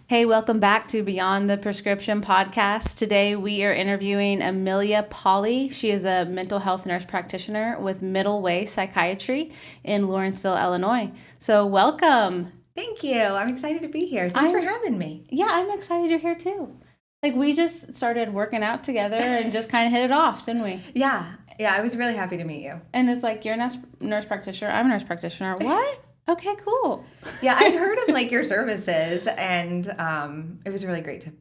Hey, welcome back to Beyond the Prescription podcast. Today we are interviewing Amelia Pauley. She is a mental health nurse practitioner with Middle Way Psychiatry in Lawrenceville, Illinois. So welcome. Thank you. I'm excited to be here. Thanks for having me. Yeah, I'm excited you're here too. Like we just started working out together and just kind of hit it off, didn't we? Yeah, I was really happy to meet you. And it's like, you're a nurse practitioner, I'm a nurse practitioner. What? Okay, cool. Yeah, I'd heard of your services, and it was really great to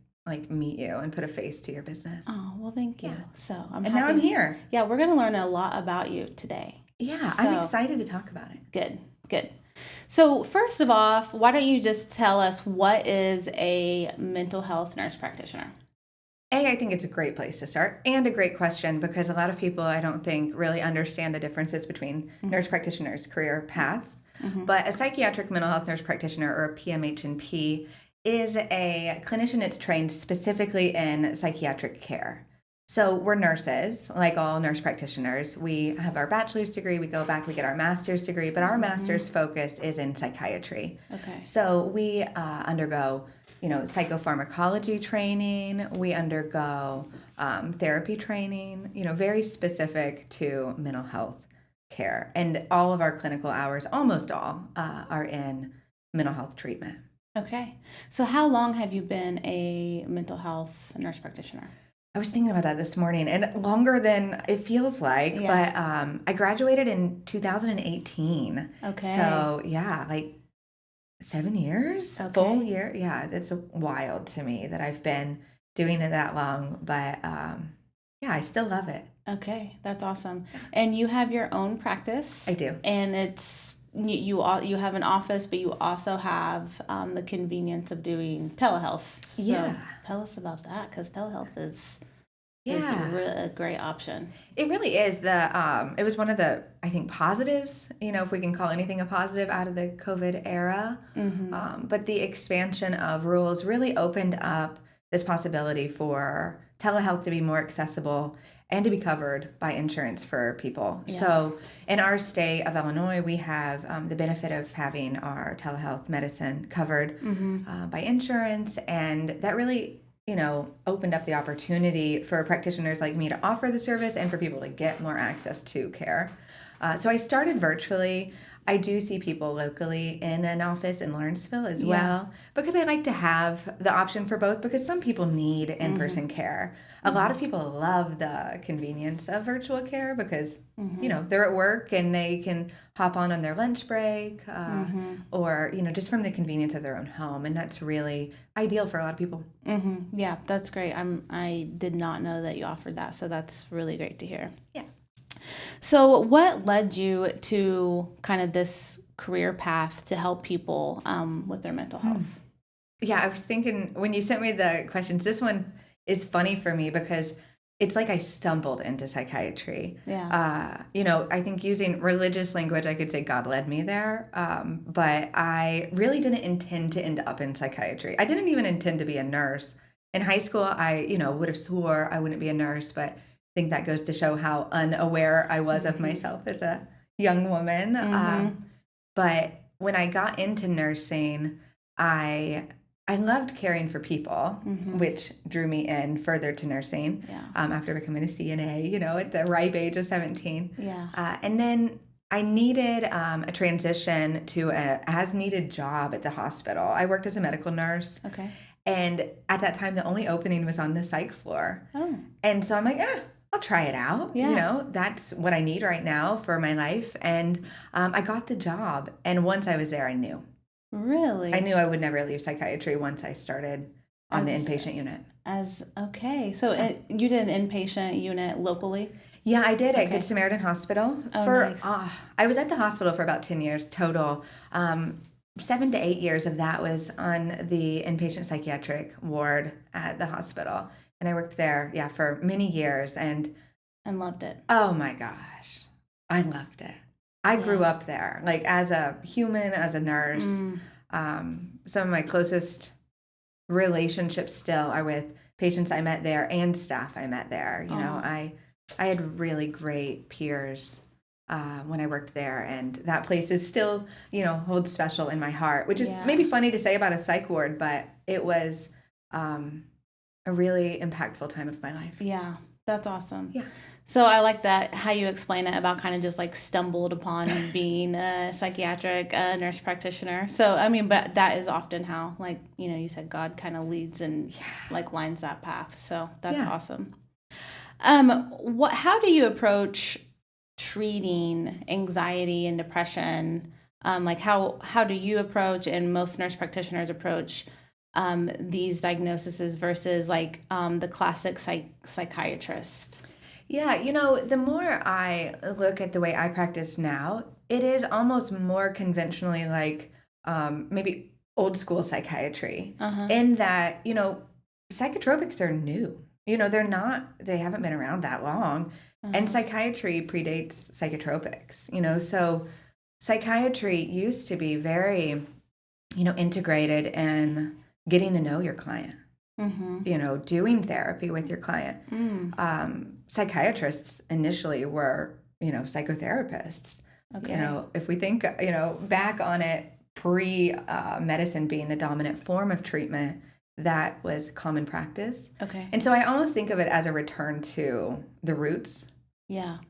meet you and put a face to your business. Oh, well, thank you. Yeah. So now I'm here. Yeah, we're going to learn a lot about you today. Yeah, I'm excited to talk about it. Good. So first of all, why don't you just tell us what is a mental health nurse practitioner? I think it's a great place to start and a great question because a lot of people, I don't think, really understand the differences between nurse practitioners' career paths. But a psychiatric mental health nurse practitioner, or a PMHNP, is a clinician that's trained specifically in psychiatric care. So we're nurses, like all nurse practitioners. We have our bachelor's degree, we go back, we get our master's degree, but our master's focus is in psychiatry. Okay. So we undergo, psychopharmacology training, we undergo therapy training, very specific to mental health care. And all of our clinical hours, almost all, are in mental health treatment. Okay. So how long have you been a mental health nurse practitioner? I was thinking about that this morning, and longer than it feels like, but I graduated in 2018. Okay. So, 7 years, Okay. Full year. Yeah, it's wild to me that I've been doing it that long, but I still love it. Okay, that's awesome. And you have your own practice? I do. And it's you have an office, but you also have the convenience of doing telehealth. So tell us about that, because telehealth is a great option. It really is. It was one of the, I think, positives, if we can call anything a positive out of the COVID era. But the expansion of rules really opened up this possibility for telehealth to be more accessible and to be covered by insurance for people. Yeah. So in our state of Illinois, we have the benefit of having our telehealth medicine covered by insurance, and that really opened up the opportunity for practitioners like me to offer the service and for people to get more access to care. So I started virtually. I do see people locally in an office in Lawrenceville as well, because I like to have the option for both, because some people need in-person care. A lot of people love the convenience of virtual care because, they're at work and they can hop on their lunch break or, just from the convenience of their own home. And that's really ideal for a lot of people. Yeah, that's great. I did not know that you offered that, so that's really great to hear. Yeah. So what led you to kind of this career path to help people with their mental health? Yeah, I was thinking when you sent me the questions, this one is funny for me because it's like I stumbled into psychiatry. Yeah. I think using religious language, I could say God led me there. But I really didn't intend to end up in psychiatry. I didn't even intend to be a nurse. In high school, I, would have swore I wouldn't be a nurse, but I think that goes to show how unaware I was of myself as a young woman. But when I got into nursing, I loved caring for people, which drew me in further to nursing after becoming a CNA, at the ripe age of 17. Yeah. And then I needed a transition to a as-needed job at the hospital. I worked as a medical nurse. Okay. And at that time, the only opening was on the psych floor. Oh. And so I'm like, I'll try it out. Yeah. That's what I need right now for my life. And I got the job. And once I was there, I knew. Really? I knew I would never leave psychiatry once I started on the inpatient unit. So you did an inpatient unit locally? Yeah, I did at Good Samaritan Hospital. Nice. I was at the hospital for about 10 years total. 7 to 8 years of that was on the inpatient psychiatric ward at the hospital. And I worked there, for many years. And loved it. Oh my gosh. I loved it. I grew up there, as a human, as a nurse. Some of my closest relationships still are with patients I met there and staff I met there. I had really great peers when I worked there. And that place is still, holds special in my heart, which is Yeah. maybe funny to say about a psych ward, but it was a really impactful time of my life. Yeah, that's awesome. Yeah. So I like that, how you explain it about kind of just like stumbled upon being a psychiatric nurse practitioner. So, I mean, but that is often how, like, you said God kind of leads and like lines that path. So that's awesome. How do you approach treating anxiety and depression? Like how do you approach, and most nurse practitioners approach these diagnoses versus like the classic psychiatrist? Yeah, the more I look at the way I practice now, it is almost more conventionally like maybe old school psychiatry, in that, psychotropics are new. They haven't been around that long. And psychiatry predates psychotropics, so psychiatry used to be very, integrated in getting to know your client. Doing therapy with your client. Psychiatrists initially were, psychotherapists. Okay. If we think, back on it, pre-medicine being the dominant form of treatment, that was common practice. Okay. And so I almost think of it as a return to the roots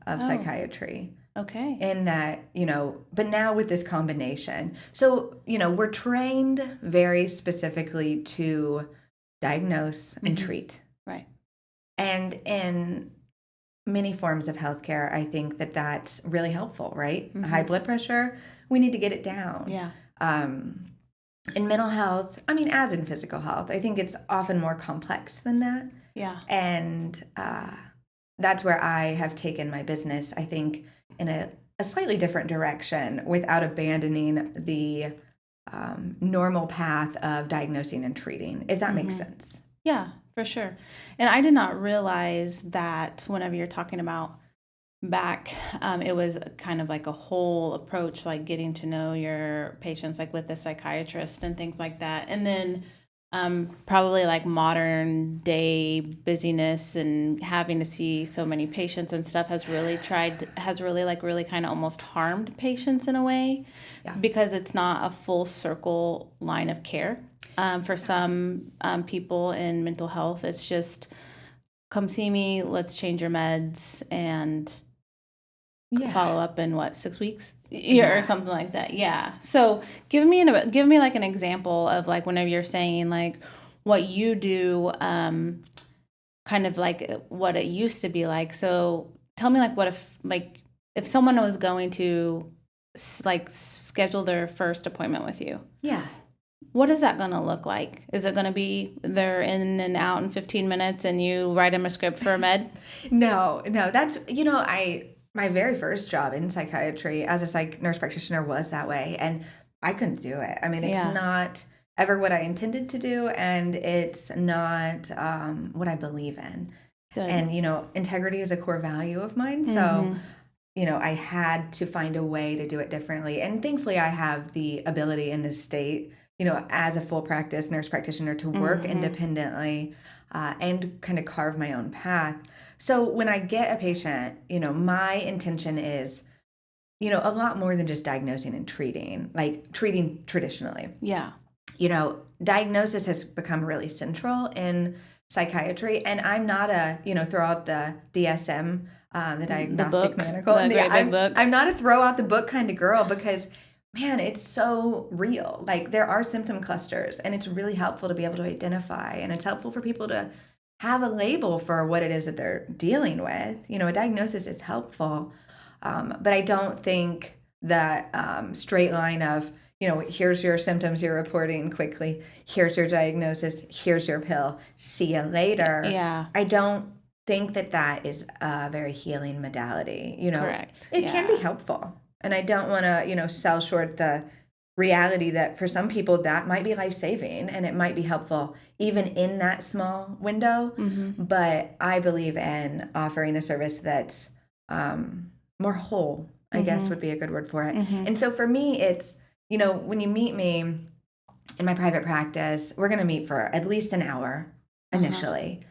of psychiatry. Okay. In that, but now with this combination. So, we're trained very specifically to diagnose and treat. Right. And in many forms of healthcare, I think that that's really helpful, right? High blood pressure, we need to get it down. Yeah. In mental health, I mean, as in physical health, I think it's often more complex than that. Yeah. And that's where I have taken my business, I think, in a slightly different direction without abandoning the normal path of diagnosing and treating, if that makes sense. Yeah, for sure. And I did not realize that whenever you're talking about back, it was kind of like a whole approach, like getting to know your patients, like with a psychiatrist and things like that. And then probably like modern day busyness and having to see so many patients and stuff has really kind of almost harmed patients in a way, because it's not a full circle line of care. For some people in mental health, it's just come see me, let's change your meds, and follow up in 6 weeks or something like that. Yeah. So give me like an example of like whenever you're saying like what you do, kind of like what it used to be like. So tell me like what if someone was going to like schedule their first appointment with you. Yeah. What is that going to look like? Is it going to be they're in and out in 15 minutes and you write them a script for a med? No, that's, my very first job in psychiatry as a psych nurse practitioner was that way, and I couldn't do it. I mean, it's not ever what I intended to do, and it's not what I believe in. Good. And, integrity is a core value of mine. So, I had to find a way to do it differently. And thankfully, I have the ability in this state, as a full practice nurse practitioner to work independently and kind of carve my own path. So when I get a patient, my intention is, a lot more than just diagnosing and treating, like treating traditionally. Yeah. Diagnosis has become really central in psychiatry, and I'm not throw out the DSM, the Diagnostic Manual. I'm not a throw out the book kind of girl, because man, it's so real. Like, there are symptom clusters, and it's really helpful to be able to identify, and it's helpful for people to have a label for what it is that they're dealing with. A diagnosis is helpful, but I don't think that straight line of, here's your symptoms you're reporting quickly, here's your diagnosis, here's your pill, see you later. Yeah. I don't think that is a very healing modality. Correct. It can be helpful. And I don't want to, sell short the reality that for some people that might be life-saving, and it might be helpful even in that small window. But I believe in offering a service that's more whole, I guess would be a good word for it. And so for me, it's, when you meet me in my private practice, we're going to meet for at least an hour initially.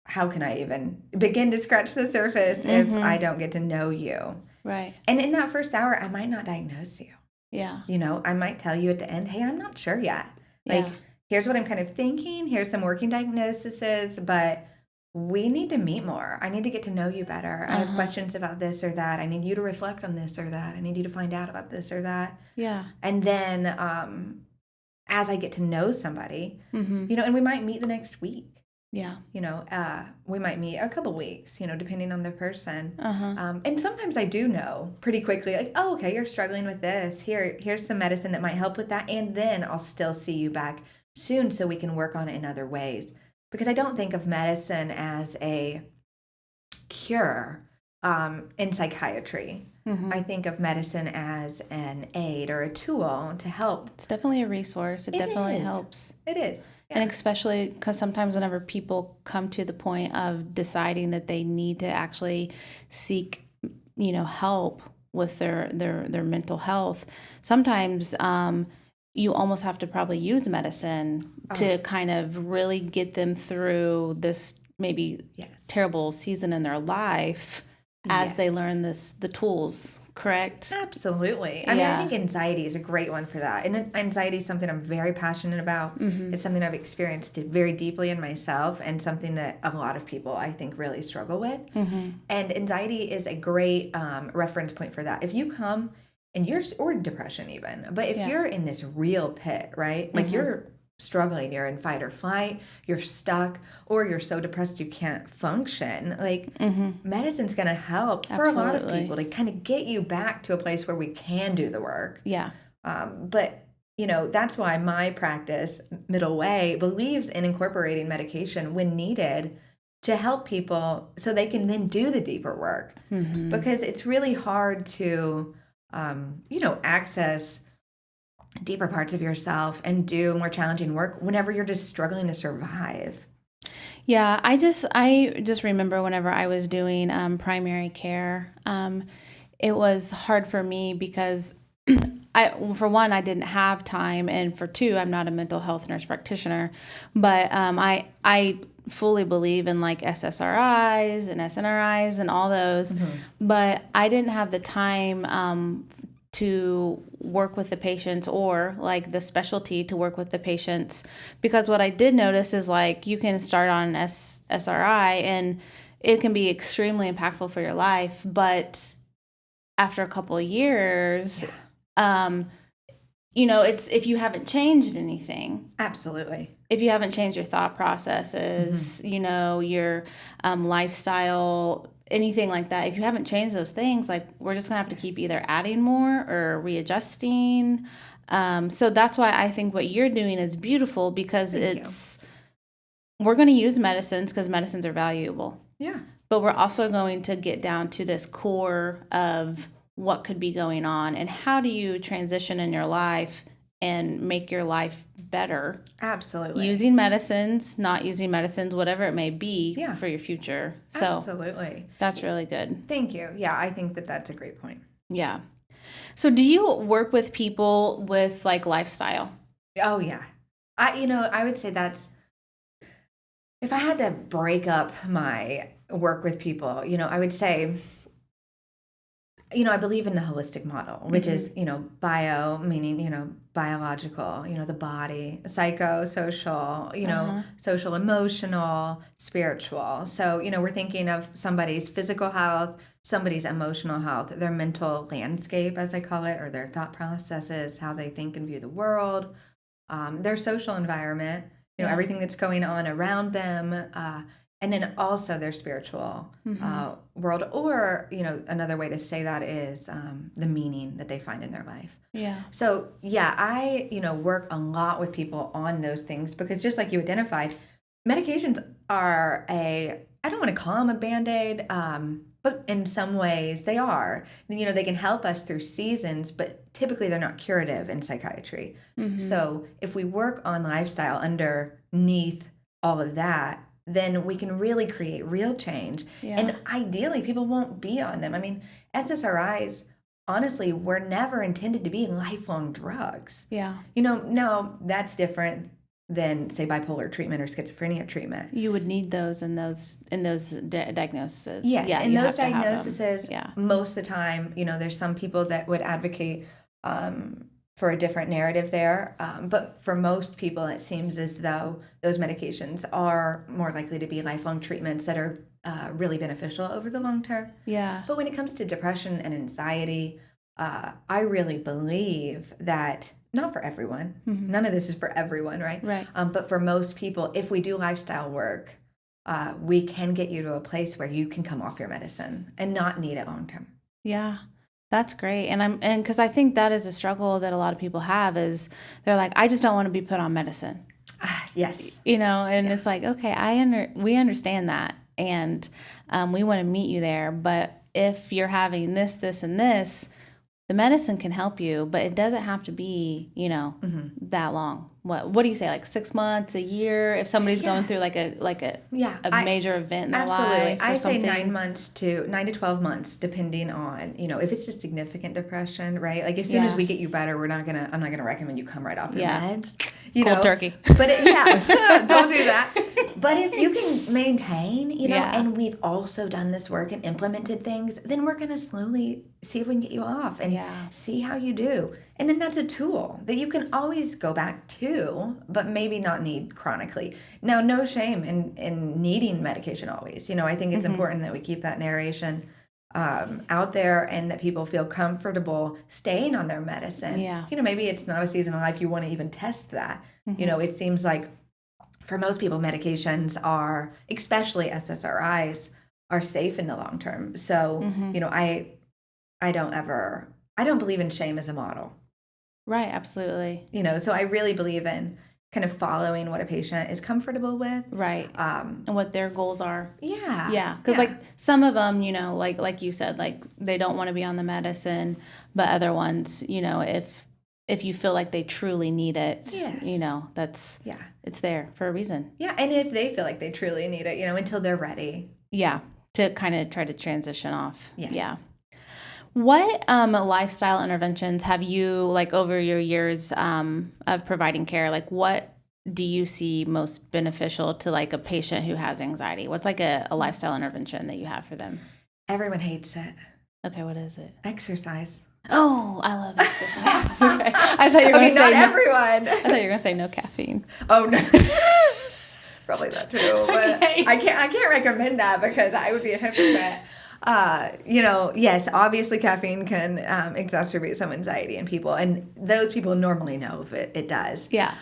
how can I even begin to scratch the surface if I don't get to know you? Right. And in that first hour, I might not diagnose you. Yeah. I might tell you at the end, hey, I'm not sure yet. Like, Yeah. here's what I'm kind of thinking. Here's some working diagnoses, but we need to meet more. I need to get to know you better. I have questions about this or that. I need you to reflect on this or that. I need you to find out about this or that. Yeah. And then as I get to know somebody, and we might meet the next week. Yeah. We might meet a couple weeks, depending on the person. And sometimes I do know pretty quickly, like, oh, okay, you're struggling with this. Here's some medicine that might help with that. And then I'll still see you back soon so we can work on it in other ways. Because I don't think of medicine as a cure in psychiatry. I think of medicine as an aid or a tool to help. It's definitely a resource. It definitely helps. It is. Yeah. And especially because sometimes whenever people come to the point of deciding that they need to actually seek, help with their mental health, sometimes you almost have to probably use medicine to kind of really get them through this maybe terrible season in their life as they learn the tools, correct? Absolutely. I mean, I think anxiety is a great one for that. And anxiety is something I'm very passionate about. It's something I've experienced very deeply in myself and something that a lot of people, I think, really struggle with. And anxiety is a great reference point for that. If you come and or depression even, but if you're in this real pit, right? Like you're struggling, you're in fight or flight, you're stuck, or you're so depressed you can't function, like medicine's going to help for a lot of people to kind of get you back to a place where we can do the work. But that's why my practice, Middle Way, believes in incorporating medication when needed to help people so they can then do the deeper work. Because it's really hard to access deeper parts of yourself and do more challenging work whenever you're just struggling to survive. Yeah, I just remember whenever I was doing primary care, it was hard for me because for one, I didn't have time, and for two, I'm not a mental health nurse practitioner, but I fully believe in like SSRIs and SNRIs and all those, but I didn't have the time to work with the patients or like the specialty to work with the patients, because what I did notice is like you can start on SRI and it can be extremely impactful for your life, but after a couple of years, it's if you haven't changed anything. Absolutely. If you haven't changed your thought processes, your lifestyle, anything like that, if you haven't changed those things, like we're just gonna have to keep either adding more or readjusting. So that's why I think what you're doing is beautiful, because we're going to use medicines because medicines are valuable. Yeah. But we're also going to get down to this core of what could be going on and how do you transition in your life and make your life better. Absolutely. Using medicines, not using medicines, whatever it may be for your future. So absolutely. That's really good. Thank you. Yeah, I think that's a great point. Yeah. So do you work with people with like lifestyle? Oh yeah. I would say that's, if I had to break up my work with people, I would say, I believe in the holistic model, which is, bio, meaning, biological, the body, psycho, social, social, emotional, spiritual. So, we're thinking of somebody's physical health, somebody's emotional health, their mental landscape, as I call it, or their thought processes, how they think and view the world, their social environment, everything that's going on around them, and then also their spiritual world, or, another way to say that is the meaning that they find in their life. Yeah. So, yeah, I, work a lot with people on those things because just like you identified, medications are I don't want to call them a Band-Aid, but in some ways they are. They can help us through seasons, but typically they're not curative in psychiatry. So if we work on lifestyle underneath all of that, then we can really create real change. Yeah. And ideally, people won't be on them. I mean, SSRIs, honestly, were never intended to be lifelong drugs. Yeah. No, that's different. than say bipolar treatment or schizophrenia treatment. You would need those in those diagnoses. Yes, Yeah, in you those have to have them. diagnoses, Yeah. most of the time, there's some people that would advocate for a different narrative there. But for most people, it seems as though those medications are more likely to be lifelong treatments that are really beneficial over the long term. Yeah. But when it comes to depression and anxiety, I really believe that not for everyone, none of this is for everyone, right? Right. But for most people, if we do lifestyle work, we can get you to a place where you can come off your medicine and not need it long term. Yeah. That's great. And because I think that is a struggle that a lot of people have is they're like, I just don't want to be put on medicine. Yes. And it's like, okay, we understand that. And we want to meet you there. But if you're having this, this, and this, the medicine can help you, but it doesn't have to be, that long. What do you say? Like 6 months, a year? If somebody's going through like a major event in their life, I say something. 9 to 12 months, depending on if it's a significant depression, right? Like as soon as we get you better, I'm not gonna recommend you come right off your meds. Cold turkey. But don't do that. But if you can maintain, and we've also done this work and implemented things, then we're gonna slowly see if we can get you off and see how you do. And then that's a tool that you can always go back to, but maybe not need chronically. Now, no shame in needing medication always. I think it's important that we keep that narration out there and that people feel comfortable staying on their medicine. Yeah. Maybe it's not a season of life you want to even test that. It seems like for most people, medications are, especially SSRIs, are safe in the long term. So, I don't believe in shame as a model. Right, absolutely. So I really believe in kind of following what a patient is comfortable with. Right. And what their goals are. Yeah. Yeah. Because like some of them, like you said, like they don't want to be on the medicine, but other ones, if you feel like they truly need it, that's, it's there for a reason. Yeah. And if they feel like they truly need it, until they're ready. Yeah. To kind of try to transition off. Yes. Yeah. What lifestyle interventions have you, like over your years of providing care, like what do you see most beneficial to like a patient who has anxiety? What's like a lifestyle intervention that you have for them? Everyone hates it. Okay, what is it? Exercise. Oh, I love exercise. Okay. I thought you were going to say not everyone. I thought you were going to say no caffeine. Oh no. Probably that too, but okay. I can't recommend that because I would be a hypocrite. Yes, obviously caffeine can exacerbate some anxiety in people, and those people normally know if it does. Yeah.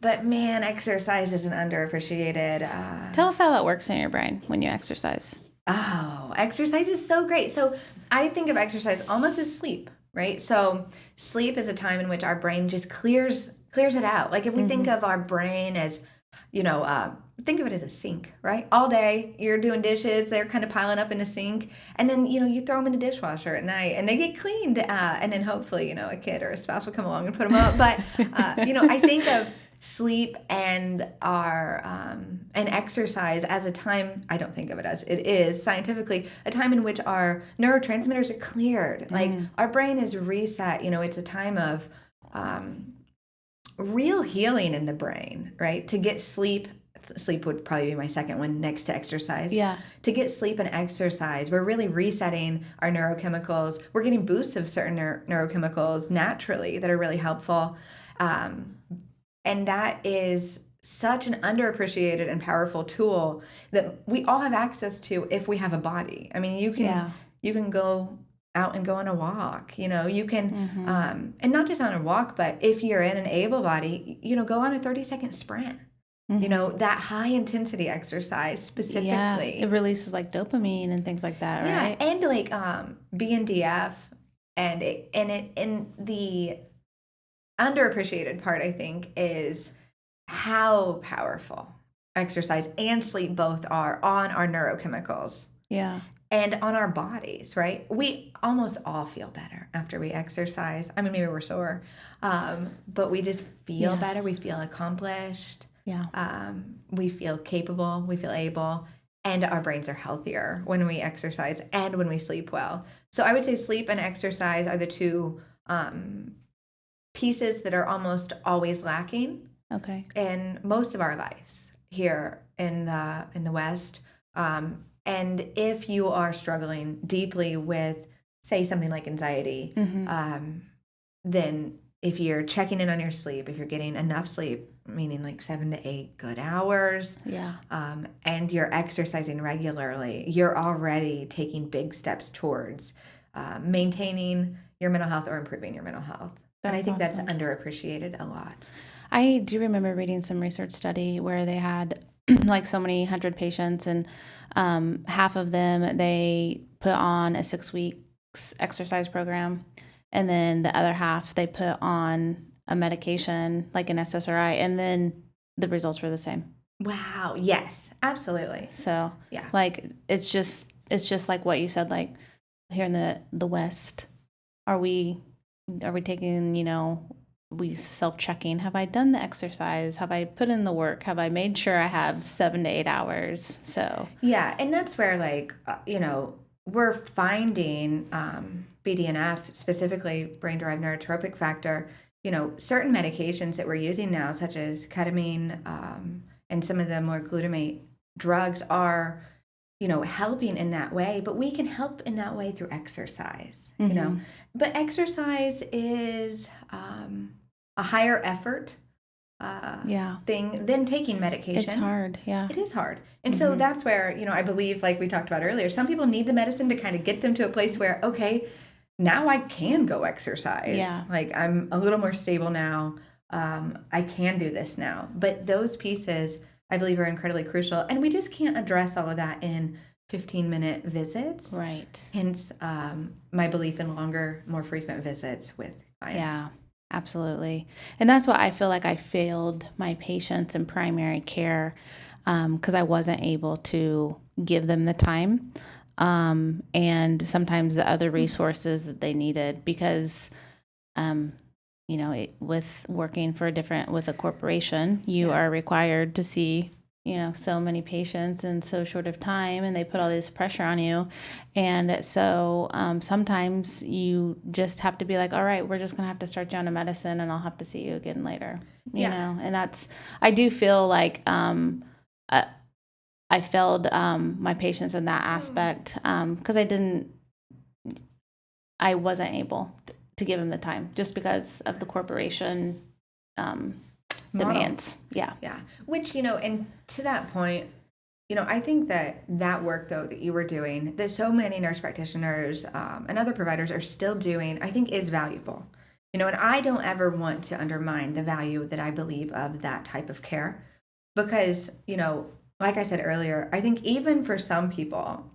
But man, exercise is an underappreciated. Tell us how that works in your brain when you exercise. Oh, exercise is so great. So I think of exercise almost as sleep, right? So sleep is a time in which our brain just clears it out. Like if we think of our brain as, think of it as a sink, right? All day you're doing dishes, they're kind of piling up in the sink, and then you throw them in the dishwasher at night, and they get cleaned, and then hopefully a kid or a spouse will come along and put them up. But I think of sleep and our and exercise as a time. I don't think of it as it is scientifically a time in which our neurotransmitters are cleared, like our brain is reset. It's a time of real healing in the brain, right? To get sleep would probably be my second one next to exercise. Yeah. To get sleep and exercise, we're really resetting our neurochemicals. We're getting boosts of certain neurochemicals naturally that are really helpful. And that is such an underappreciated and powerful tool that we all have access to if we have a body. I mean, you can go out and go on a walk, you can, and not just on a walk, but if you're in an able body, go on a 30-second sprint, that high intensity exercise specifically. Yeah, it releases like dopamine and things like that, right? Yeah, and like BNDF, and the underappreciated part, I think, is how powerful exercise and sleep both are on our neurochemicals. Yeah. And on our bodies, right? We almost all feel better after we exercise. I mean, maybe we're sore, but we just feel better. We feel accomplished. Yeah. We feel capable. We feel able. And our brains are healthier when we exercise and when we sleep well. So I would say sleep and exercise are the two pieces that are almost always lacking Okay. in most of our lives here in the West. And if you are struggling deeply with, say, something like anxiety, then if you're checking in on your sleep, if you're getting enough sleep, meaning like 7 to 8 good hours, and you're exercising regularly, you're already taking big steps towards maintaining your mental health or improving your mental health. And I think that's underappreciated a lot. I do remember reading some research study where they had like so many 100 patients, and half of them they put on a 6 weeks exercise program, and then the other half they put on a medication like an SSRI, and then the results were the same. Wow. Yes, absolutely. So like it's just like what you said, like here in the West, are we taking, we self-checking, have I done the exercise, have I put in the work, have I made sure I have 7 to 8 hours? So and that's where like we're finding BDNF, specifically brain-derived neurotrophic factor, certain medications that we're using now, such as ketamine, and some of the more glutamate drugs are helping in that way, but we can help in that way through exercise, but exercise is a higher effort thing than taking medication. It's hard. It is hard. And so that's where, I believe, like we talked about earlier, some people need the medicine to kind of get them to a place where, okay, now I can go exercise. Like I'm a little more stable now. I can do this now. But those pieces, I believe, are incredibly crucial. And we just can't address all of that in 15-minute visits. Right. Hence, my belief in longer, more frequent visits with clients. Yeah, absolutely. And that's why I feel like I failed my patients in primary care, because I wasn't able to give them the time and sometimes the other resources that they needed, because with working for with a corporation, you are required to see, so many patients in so short of time, and they put all this pressure on you. And so sometimes you just have to be like, all right, we're just going to have to start you on a medicine, and I'll have to see you again later, you know? And I do feel like I failed my patients in that aspect because I wasn't able to give them the time just because of the corporation demands. Yeah. Which, and to that point, I think that work, though, that you were doing, that so many nurse practitioners and other providers are still doing, I think is valuable. And I don't ever want to undermine the value that I believe of that type of care because, like I said earlier, I think even for some people,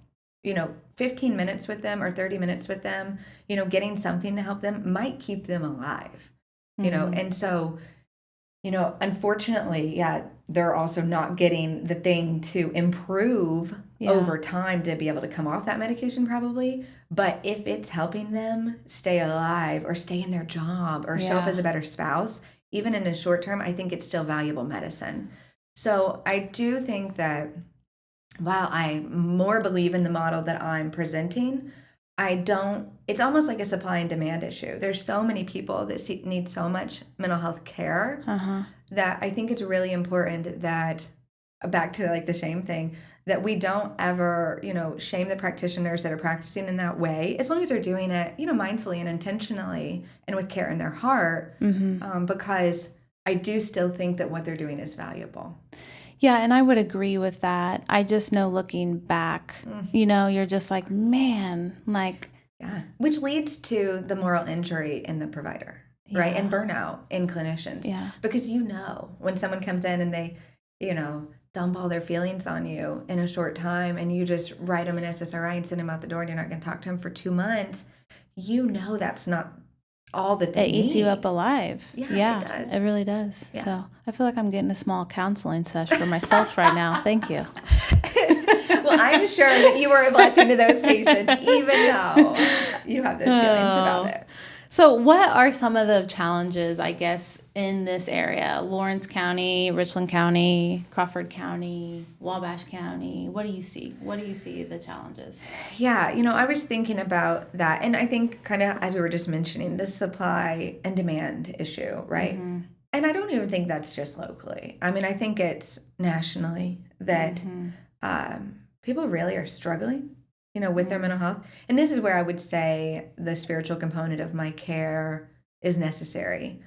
15 minutes with them or 30 minutes with them, getting something to help them might keep them alive, and so, unfortunately, they're also not getting the thing to improve over time to be able to come off that medication probably. But if it's helping them stay alive or stay in their job or show up as a better spouse, even in the short term, I think it's still valuable medicine. So I do think that while I more believe in the model that I'm presenting, it's almost like a supply and demand issue. There's so many people that need so much mental health care that I think it's really important that, back to like the shame thing, that we don't ever, shame the practitioners that are practicing in that way, as long as they're doing it, mindfully and intentionally and with care in their heart, because I do still think that what they're doing is valuable. Yeah, and I would agree with that. I just know looking back, you're just like, man, like. Yeah, which leads to the moral injury in the provider, right? And burnout in clinicians. Yeah. Because when someone comes in and they, dump all their feelings on you in a short time and you just write them an SSRI and send them out the door and you're not going to talk to them for 2 months, that's not all that they need. It eats you up alive. Yeah, it does. It really does. Yeah. So I feel like I'm getting a small counseling session for myself right now. Thank you. Well, I'm sure that you were a blessing to those patients, even though you have those feelings about it. So what are some of the challenges, I guess, in this area? Lawrence County, Richland County, Crawford County, Wabash County. What do you see? What do you see the challenges? Yeah, I was thinking about that. And I think kind of as we were just mentioning, the supply and demand issue, right? And I don't even think that's just locally. I mean, I think it's nationally that people really are struggling, with their mental health. And this is where I would say the spiritual component of my care is necessary.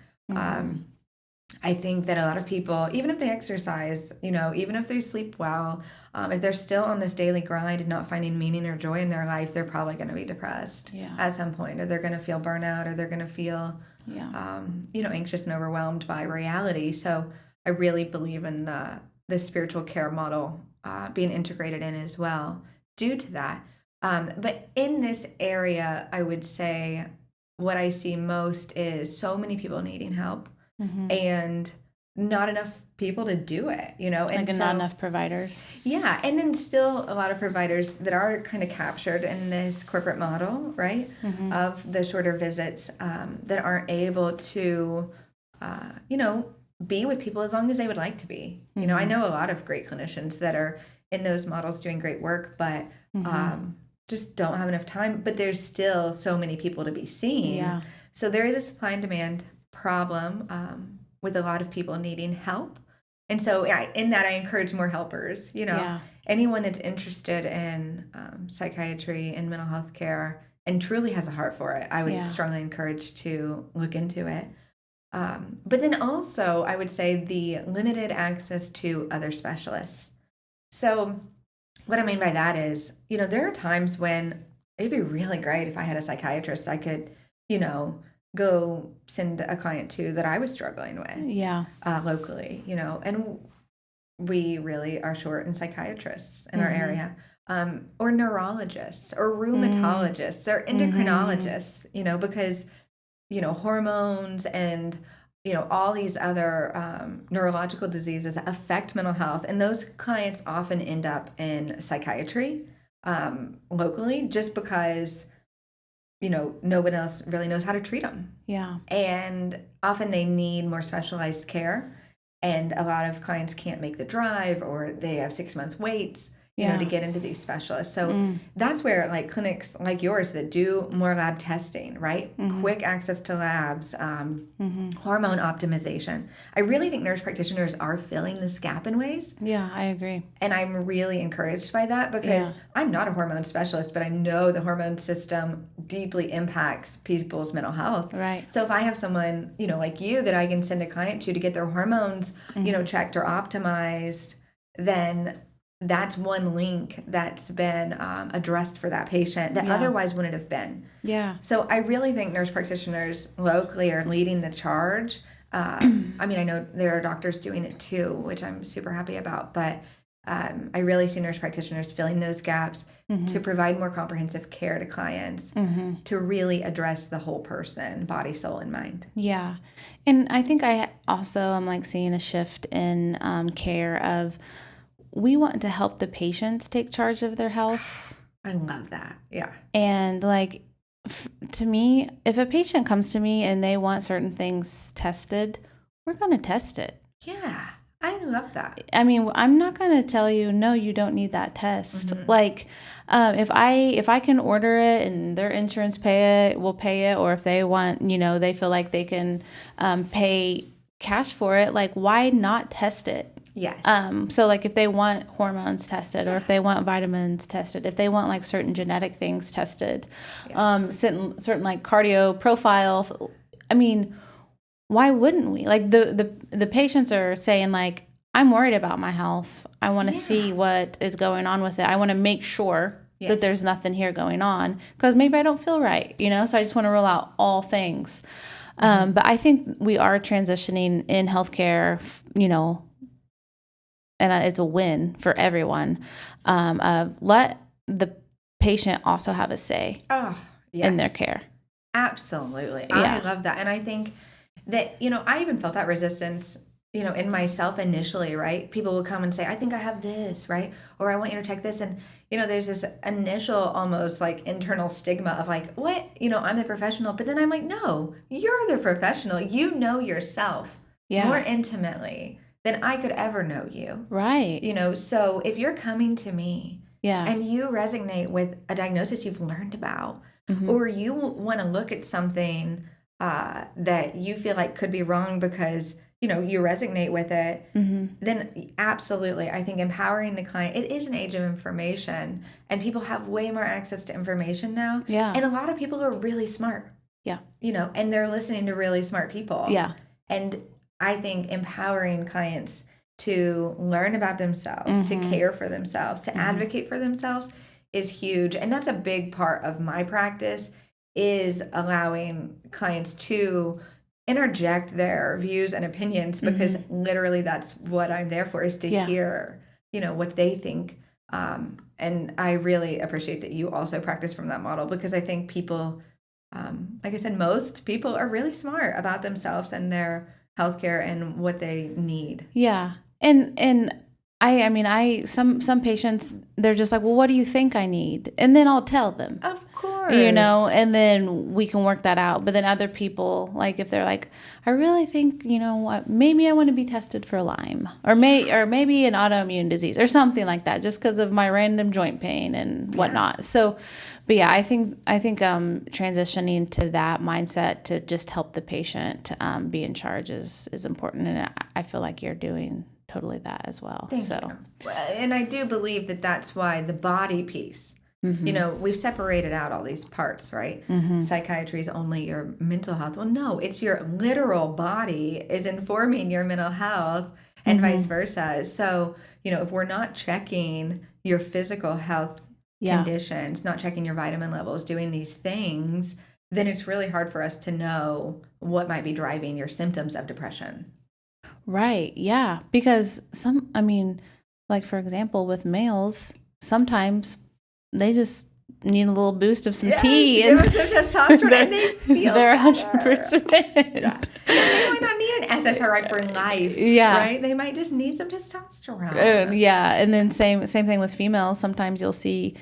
I think that a lot of people, even if they exercise, even if they sleep well, if they're still on this daily grind and not finding meaning or joy in their life, they're probably going to be depressed at some point, or they're going to feel burnout, or they're going to feel, anxious and overwhelmed by reality. So I really believe in the spiritual care model being integrated in as well due to that. But in this area, I would say what I see most is so many people needing help. And not enough people to do it, and not enough providers. Yeah, and then still a lot of providers that are kind of captured in this corporate model, right, of the shorter visits that aren't able to, be with people as long as they would like to be. I know a lot of great clinicians that are in those models doing great work, but just don't have enough time. But there's still so many people to be seen. Yeah. So there is a supply and demand problem with a lot of people needing help. And so in that, I encourage more helpers, anyone that's interested in psychiatry and mental health care and truly has a heart for it, I would strongly encourage to look into it. But then also, I would say the limited access to other specialists. So what I mean by that is, there are times when it'd be really great if I had a psychiatrist I could, go send a client to that I was struggling with locally, and we really are short in psychiatrists in our area, or neurologists or rheumatologists or endocrinologists, because, hormones and, all these other neurological diseases affect mental health. And those clients often end up in psychiatry locally just because no one else really knows how to treat them. Yeah. And often they need more specialized care. And a lot of clients can't make the drive, or they have 6-month waits, to get into these specialists. So that's where clinics like yours that do more lab testing, right? Quick access to labs, hormone optimization. I really think nurse practitioners are filling this gap in ways. Yeah, I agree. And I'm really encouraged by that because I'm not a hormone specialist, but I know the hormone system deeply impacts people's mental health. Right. So if I have someone, like you that I can send a client to get their hormones, checked or optimized, then that's one link that's been addressed for that patient that otherwise wouldn't have been. Yeah. So I really think nurse practitioners locally are leading the charge. I mean, I know there are doctors doing it too, which I'm super happy about, but I really see nurse practitioners filling those gaps to provide more comprehensive care to clients, to really address the whole person, body, soul, and mind. Yeah. And I think I also am seeing a shift in care of, we want to help the patients take charge of their health. I love that. Yeah. And to me, if a patient comes to me and they want certain things tested, we're going to test it. Yeah. I love that. I mean, I'm not going to tell you, no, you don't need that test. If I can order it and their insurance will pay it, or if they want, they feel like they can pay cash for it, why not test it? Yes. So if they want hormones tested, or if they want vitamins tested, if they want certain genetic things tested, certain cardio profile, I mean, why wouldn't we? The patients are saying I'm worried about my health. I want to see what is going on with it. I want to make sure that there's nothing here going on because maybe I don't feel right, so I just want to rule out all things. But I think we are transitioning in healthcare, and it's a win for everyone. Let the patient also have a say in their care. Absolutely. I love that. And I think that, I even felt that resistance, in myself initially, right? People would come and say, I think I have this, right? Or I want you to check this. And, there's this initial almost internal stigma of what? I'm the professional. But then I'm no, you're the professional. You know yourself more intimately than I could ever know you. Right. So if you're coming to me and you resonate with a diagnosis you've learned about, or you want to look at something that you feel could be wrong because you resonate with it, Mm-hmm. then absolutely, I think empowering the client, it is an age of information, and people have way more access to information now. Yeah. And a lot of people are really smart. Yeah. And they're listening to really smart people. Yeah. And I think empowering clients to learn about themselves, to care for themselves, to advocate for themselves is huge. And that's a big part of my practice, is allowing clients to interject their views and opinions, because literally that's what I'm there for, is to hear, what they think. And I really appreciate that you also practice from that model, because I think people, like I said, most people are really smart about themselves and their healthcare and what they need. Yeah. And I mean, some patients, they're just like, well, what do you think I need? And then I'll tell them. Of course. And then we can work that out. But then other people, like if they're like, I really think, what, maybe I want to be tested for Lyme, or maybe an autoimmune disease or something like that, just because of my random joint pain and whatnot. So, but yeah, I think transitioning to that mindset to just help the patient be in charge is important, and I feel like you're doing totally that as well. Thank you. And I do believe that that's why the body piece, we've separated out all these parts, right? Psychiatry is only your mental health. Well, no, it's your literal body is informing your mental health, and vice versa. So, if we're not checking your physical health conditions, not checking your vitamin levels, doing these things, then it's really hard for us to know what might be driving your symptoms of depression. Right. Yeah. Because like for example, with males, sometimes they just need a little boost of some tea. Give them some testosterone and they feel they're 100%. Yeah. They might not need an SSRI for life. Yeah. Right? They might just need some testosterone. And then same thing with females. Sometimes you'll see,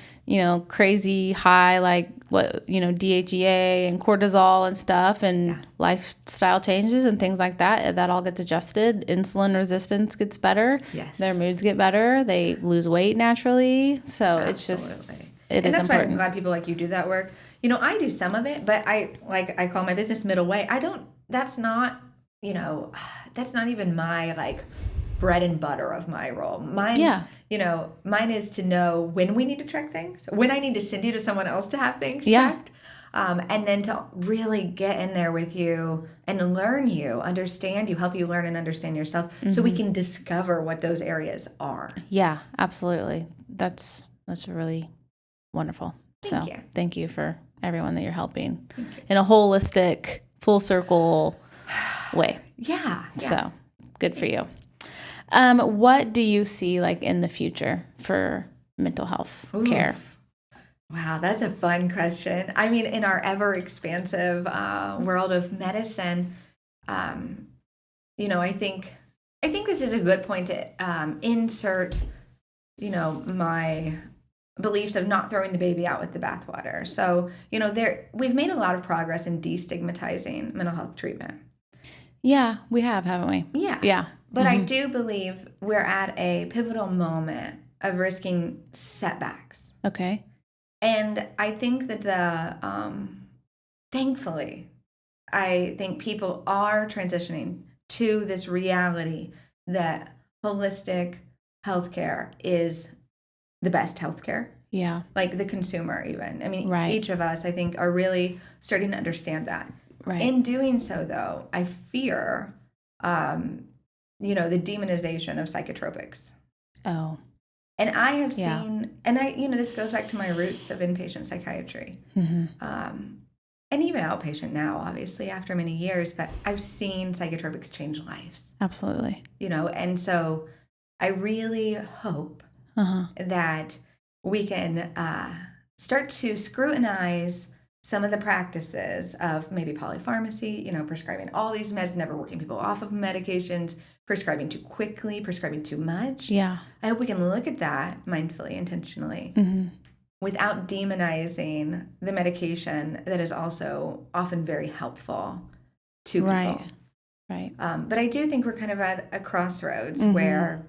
crazy high, like DHEA and cortisol and stuff, and lifestyle changes and things like that. That all gets adjusted. Insulin resistance gets better. Yes. Their moods get better. They lose weight naturally. So it's just, and that's why I'm glad people like you do that work. I do some of it, but I call my business middle way. That's not even my bread and butter of my role. Mine is to know when we need to check things, when I need to send you to someone else to have things checked. And then to really get in there with you and learn you, understand you, help you learn and understand yourself, so we can discover what those areas are. Yeah, absolutely. That's really wonderful. Thank you for everyone that you're helping in a holistic, full circle way. Yeah. So good for you. What do you see in the future for mental health care? Wow, that's a fun question. I mean, in our ever expansive world of medicine, I think this is a good point to insert, my beliefs of not throwing the baby out with the bathwater. So, we've made a lot of progress in destigmatizing mental health treatment. Yeah, we have, haven't we? Yeah. Yeah. But I do believe we're at a pivotal moment of risking setbacks. Okay. And I think that thankfully, I think people are transitioning to this reality that holistic healthcare is the best healthcare. Yeah. Like the consumer even. I mean, right. Each of us, I think, are really starting to understand that. Right. In doing so, though, I fear, the demonization of psychotropics. Oh. And I have seen, and this goes back to my roots of inpatient psychiatry. And even outpatient now, obviously, after many years, but I've seen psychotropics change lives. Absolutely. And so I really hope that we can start to scrutinize some of the practices of maybe polypharmacy, prescribing all these meds, never working people off of medications, prescribing too quickly, prescribing too much. Yeah. I hope we can look at that mindfully, intentionally, without demonizing the medication that is also often very helpful to people. Right. But I do think we're kind of at a crossroads where,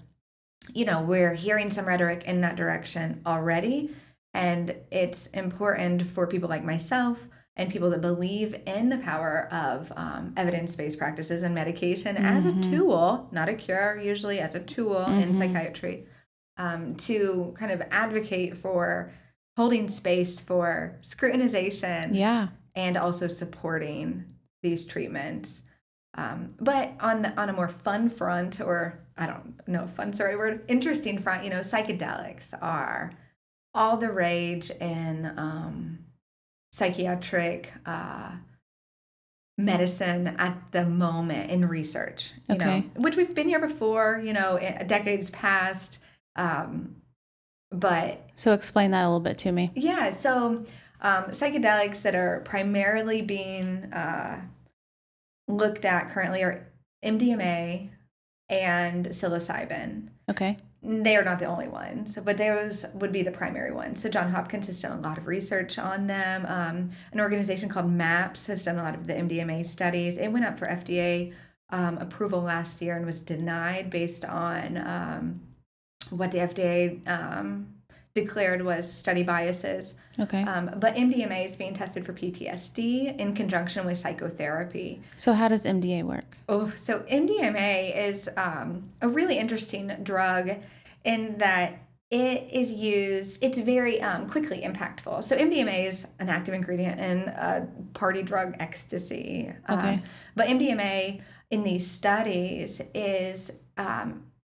we're hearing some rhetoric in that direction already. And it's important for people like myself and people that believe in the power of evidence-based practices and medication as a tool, not a cure, usually as a tool in psychiatry, to kind of advocate for holding space for scrutinization and also supporting these treatments. But on a more fun front, or I don't know if fun's the right word, interesting front, psychedelics are all the rage in psychiatric medicine at the moment in research, which we've been here before, decades past. But so explain that a little bit to me. Yeah. So psychedelics that are primarily being looked at currently are MDMA and psilocybin. Okay. They are not the only ones, but those would be the primary ones. So Johns Hopkins has done a lot of research on them. An organization called MAPS has done a lot of the MDMA studies. It went up for FDA approval last year and was denied based on what the FDA declared was study biases. Okay. But MDMA is being tested for PTSD in conjunction with psychotherapy. So how does MDA work? So MDMA is a really interesting drug in that it is used, it's very quickly impactful. So MDMA is an active ingredient in party drug ecstasy. Okay. But MDMA in these studies is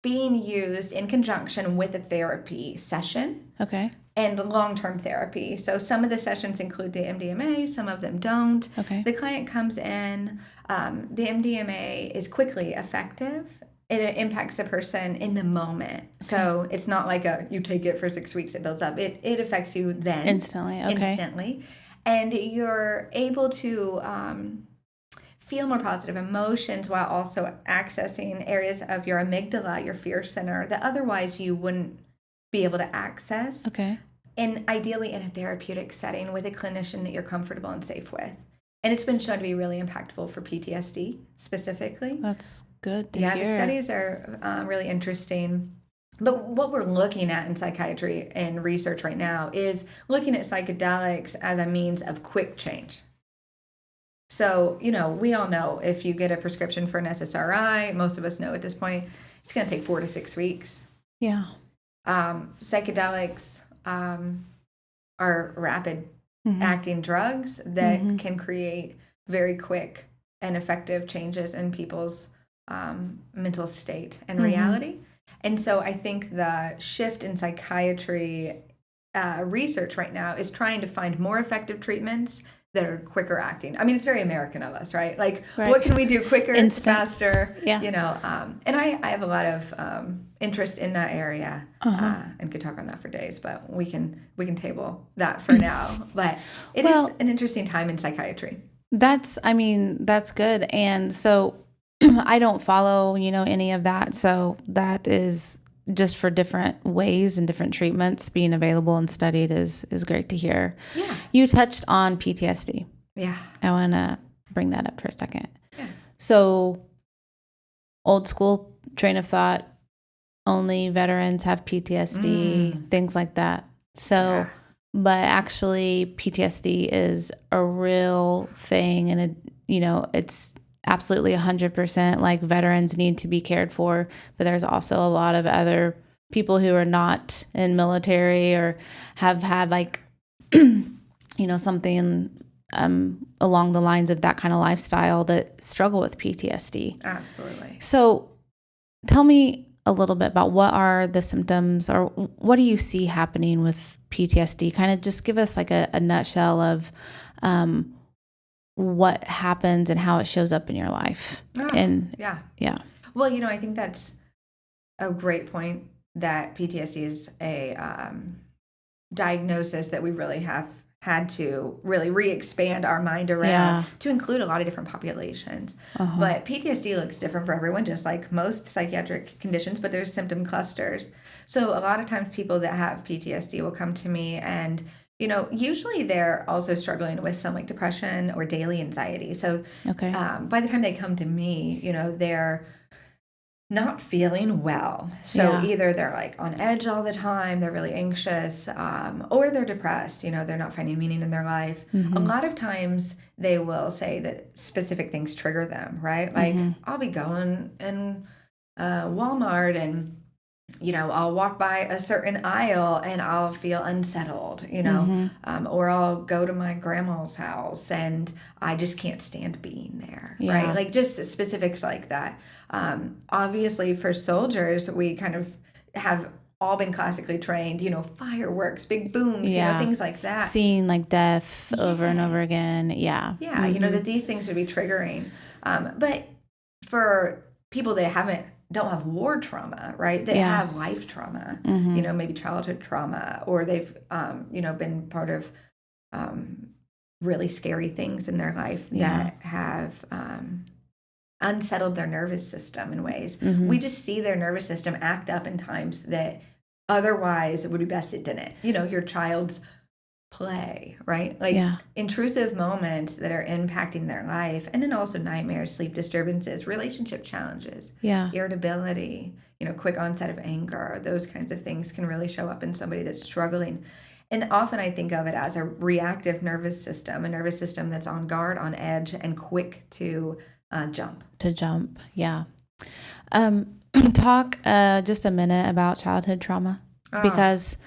being used in conjunction with a therapy session. Okay. And long-term therapy. So some of the sessions include the MDMA, some of them don't. Okay. The client comes in, the MDMA is quickly effective. It impacts a person in the moment. Okay. So it's not like you take it for 6 weeks, it builds up. It affects you then. Instantly, okay. Instantly. And you're able to feel more positive emotions while also accessing areas of your amygdala, your fear center, that otherwise you wouldn't be able to access. Okay. And ideally in a therapeutic setting with a clinician that you're comfortable and safe with. And it's been shown to be really impactful for PTSD specifically. That's good to hear. The studies are really interesting. But what we're looking at in psychiatry and research right now is looking at psychedelics as a means of quick change. So, we all know if you get a prescription for an SSRI, most of us know at this point, it's going to take 4 to 6 weeks. Yeah. Psychedelics are rapid acting drugs that can create very quick and effective changes in people's mental state and reality. And so I think the shift in psychiatry research right now is trying to find more effective treatments that are quicker acting. I mean, it's very American of us, right? Like, what can we do quicker, faster? Yeah. And I have a lot of interest in that area, and could talk on that for days, but we can table that for now. But it is an interesting time in psychiatry. That's good. And so I don't follow, any of that. So that is just for different ways and different treatments being available and studied is great to hear. Yeah. You touched on PTSD. Yeah. I want to bring that up for a second. Yeah. So old school train of thought, only veterans have PTSD, things like that. So, but actually PTSD is a real thing, and it's absolutely 100% like veterans need to be cared for, but there's also a lot of other people who are not in military or have had something along the lines of that kind of lifestyle that struggle with PTSD. Absolutely. So tell me a little bit about what are the symptoms, or what do you see happening with PTSD? Kind of just give us like a nutshell of what happens and how it shows up in your life. Yeah. Well, I think that's a great point, that PTSD is a diagnosis that we really have had to really re-expand our mind around to include a lot of different populations. But PTSD looks different for everyone, just like most psychiatric conditions, but there's symptom clusters. So a lot of times people that have PTSD will come to me and usually they're also struggling with some like depression or daily anxiety. So by the time they come to me, they're not feeling well. So Yeah. either they're like on edge all the time, they're really anxious, or they're depressed, they're not finding meaning in their life. A lot of times they will say that specific things trigger them, right? Like I'll be going in Walmart and I'll walk by a certain aisle and I'll feel unsettled, or I'll go to my grandma's house and I just can't stand being there, Yeah. right? Like just specifics like that. Obviously, for soldiers, we kind of have all been classically trained, fireworks, big booms, Yeah. things like that. Seeing like death over and over Yes. again. Yeah. Yeah, that these things would be triggering. But for people that don't have war trauma, right? That have life trauma, maybe childhood trauma, or they've, been part of really scary things in their life that have unsettled their nervous system in ways. We just see their nervous system act up in times that otherwise it would be best it didn't. Your child's play, right? Like intrusive moments that are impacting their life, and then also nightmares, sleep disturbances, relationship challenges, irritability, quick onset of anger. Those kinds of things can really show up in somebody that's struggling. And often I think of it as a reactive nervous system, a nervous system that's on guard, on edge, and quick to jump. Yeah. Talk just a minute about childhood trauma, because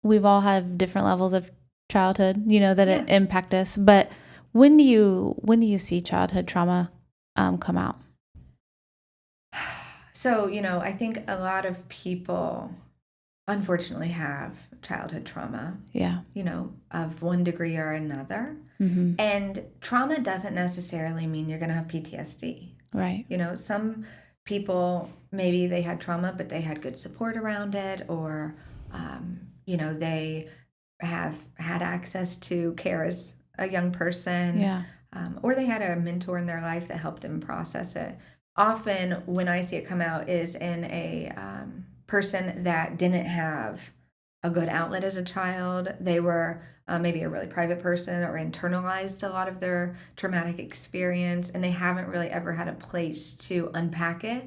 we've all had different levels of childhood, that it impact us. But when do you see childhood trauma come out? So, I think a lot of people unfortunately have childhood trauma, of one degree or another. And trauma doesn't necessarily mean you're going to have PTSD. Right. Some people, maybe they had trauma, but they had good support around it, or, they have had access to care as a young person, or they had a mentor in their life that helped them process it. Often when I see it come out is in a person that didn't have a good outlet as a child. They were maybe a really private person, or internalized a lot of their traumatic experience, and they haven't really ever had a place to unpack it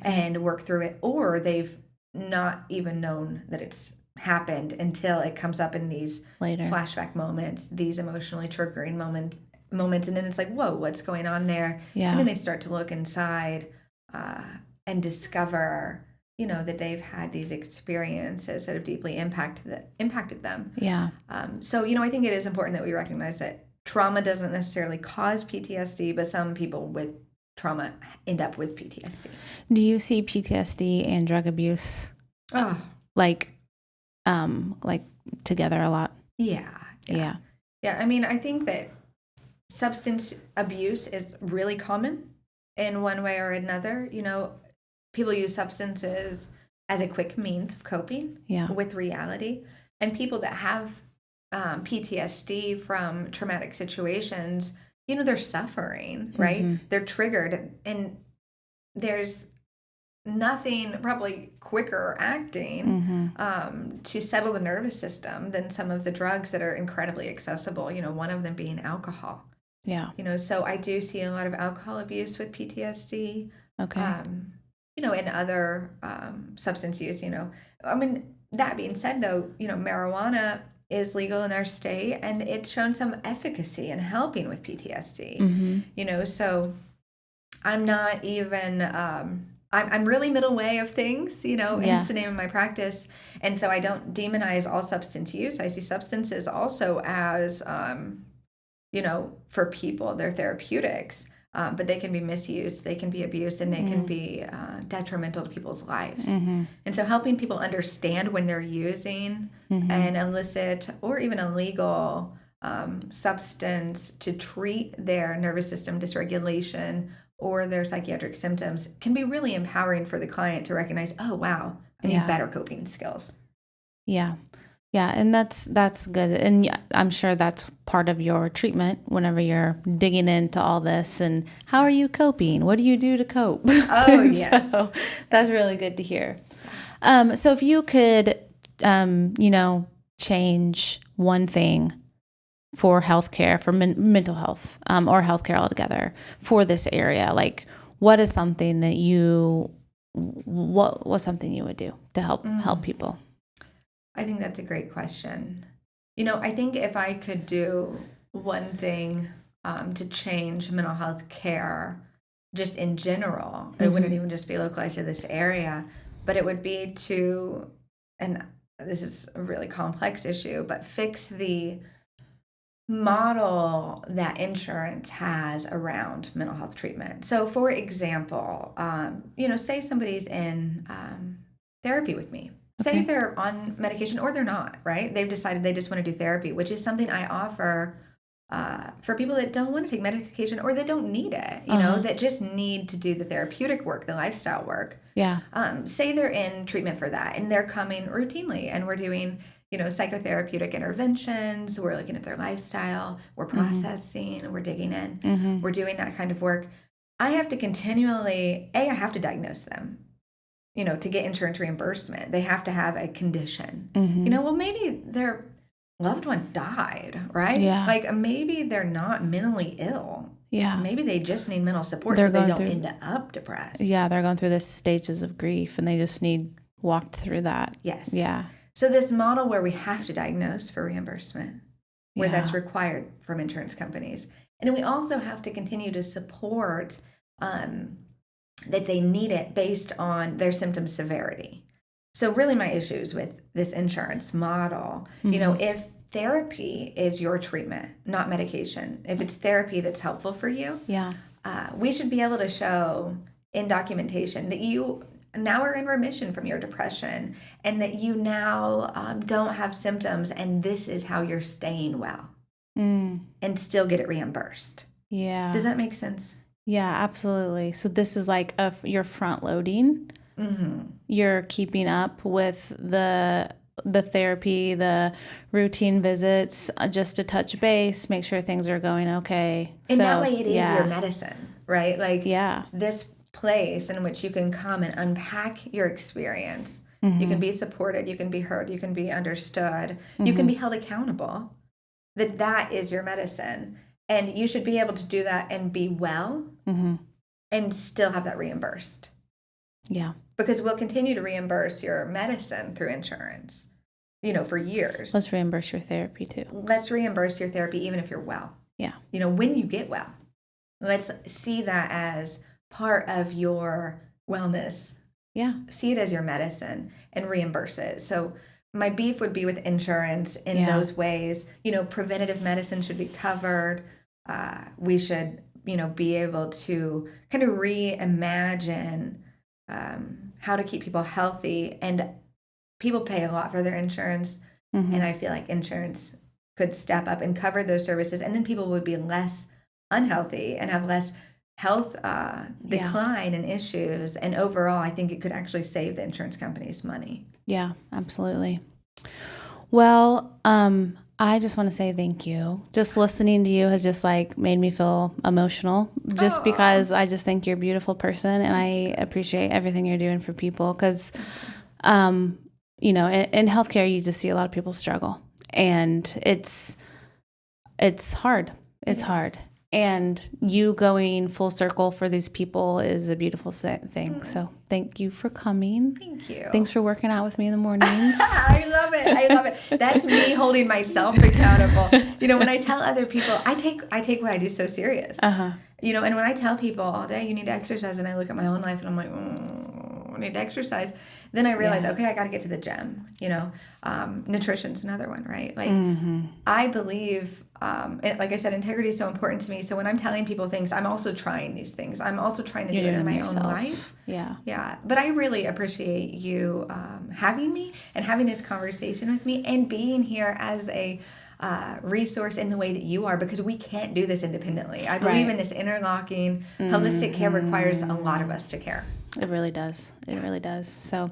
and work through it, or they've not even known that it's happened until it comes up in these later flashback moments, these emotionally triggering moments, and then it's like, whoa, what's going on there? And then they start to look inside and discover that they've had these experiences that have deeply impacted them. So I think it is important that we recognize that trauma doesn't necessarily cause PTSD, but some people with trauma end up with PTSD. Do you see PTSD and drug abuse like together a lot? Yeah. I mean, I think that substance abuse is really common in one way or another. People use substances as a quick means of coping with reality. And people that have PTSD from traumatic situations, they're suffering, right? They're triggered, and there's nothing probably quicker acting to settle the nervous system than some of the drugs that are incredibly accessible, one of them being alcohol. So I do see a lot of alcohol abuse with PTSD. And other substance use, I mean, that being said, though, marijuana is legal in our state, and it's shown some efficacy in helping with PTSD. So I'm not even, I'm really middle way of things, hence the name of my practice. And so I don't demonize all substance use. I see substances also as, for people, they're therapeutics. But they can be misused, they can be abused, and they can be detrimental to people's lives. And so helping people understand when they're using an illicit or even illegal substance to treat their nervous system dysregulation or their psychiatric symptoms can be really empowering for the client to recognize, oh, wow, I need better coping skills. Yeah, and that's good. And I'm sure that's part of your treatment whenever you're digging into all this. And how are you coping? What do you do to cope? Oh, yes. So that's really good to hear. So if you could, change one thing for healthcare, for mental health, or healthcare altogether for this area, like what is something that you what was something you would do to help people? I think that's a great question. I think if I could do one thing to change mental health care just in general, it wouldn't even just be localized to this area, but it would be to, and this is a really complex issue, but fix the model that insurance has around mental health treatment. So, for example, say somebody's in therapy with me. Say Okay. they're on medication or they're not, right? They've decided they just want to do therapy, which is something I offer for people that don't want to take medication or that don't need it, that just need to do the therapeutic work, the lifestyle work. Yeah. Say they're in treatment for that and they're coming routinely and we're doing, psychotherapeutic interventions. We're looking at their lifestyle. We're processing. We're digging in. We're doing that kind of work. I have to continually, I have to diagnose them. To get insurance reimbursement, they have to have a condition. Well, maybe their loved one died, right? Yeah. Like maybe they're not mentally ill. Yeah. Maybe they just need mental support They're so they going don't through- end up depressed. Yeah, they're going through the stages of grief and they just need walked through that. Yes. Yeah. So this model where we have to diagnose for reimbursement, where Yeah. that's required from insurance companies. And then we also have to continue to support that they need it based on their symptom severity. So really my issues with this insurance model, if therapy is your treatment, not medication, if it's therapy that's helpful for you, Yeah. we should be able to show in documentation that you now are in remission from your depression and that you now don't have symptoms and this is how you're staying well and still get it reimbursed. Yeah. Does that make sense? Yeah, absolutely. So this is like you're front loading. You're keeping up with the therapy, the routine visits, just to touch base, make sure things are going okay. And so, that way it is yeah. your medicine, right? Like Yeah. this place in which you can come and unpack your experience. You can be supported, you can be heard, you can be understood, you can be held accountable. That is your medicine. And you should be able to do that and be well and still have that reimbursed. Yeah. Because we'll continue to reimburse your medicine through insurance, for years. Let's reimburse your therapy too. Let's reimburse your therapy even if you're well. Yeah. When you get well. Let's see that as part of your wellness. Yeah. See it as your medicine and reimburse it. So my beef would be with insurance in those ways. Preventative medicine should be covered. We should, be able to kind of reimagine how to keep people healthy. And people pay a lot for their insurance. And I feel like insurance could step up and cover those services. And then people would be less unhealthy and have less health decline and issues. And overall, I think it could actually save the insurance companies money. Yeah, absolutely. Well, I just want to say thank you. Just listening to you has just like made me feel emotional just because I just think you're a beautiful person and I appreciate everything you're doing for people because, in healthcare, you just see a lot of people struggle and it's hard. It's hard. And you going full circle for these people is a beautiful thing. So thank you for coming. Thank you. Thanks for working out with me in the mornings. I love it. I love it. That's me holding myself accountable. When I tell other people, I take what I do so serious. And when I tell people all day, you need to exercise, and I look at my own life and I'm like, I need to exercise. Then I realize, okay, I got to get to the gym. Nutrition's another one, right? Like I believe, like I said, integrity is so important to me. So when I'm telling people things, I'm also trying these things. I'm also trying to do it in my own life. Yeah. Yeah. But I really appreciate you having me and having this conversation with me and being here as a resource in the way that you are, because we can't do this independently. I believe in this interlocking, holistic care requires a lot of us to care. It really does. It really does. So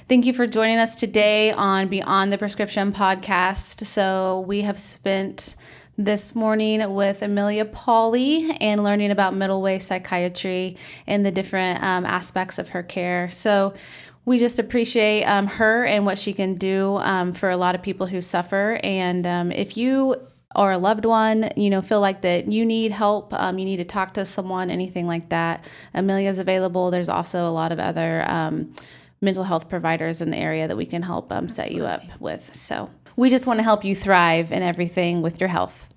thank you for joining us today on Beyond the Prescription podcast. So we have spent this morning with Amelia Pauley and learning about middle way psychiatry and the different aspects of her care. So we just appreciate her and what she can do for a lot of people who suffer. And if you or a loved one, feel like that you need help, you need to talk to someone, anything like that, Amelia's available. There's also a lot of other mental health providers in the area that we can help set you up with. So we just want to help you thrive in everything with your health.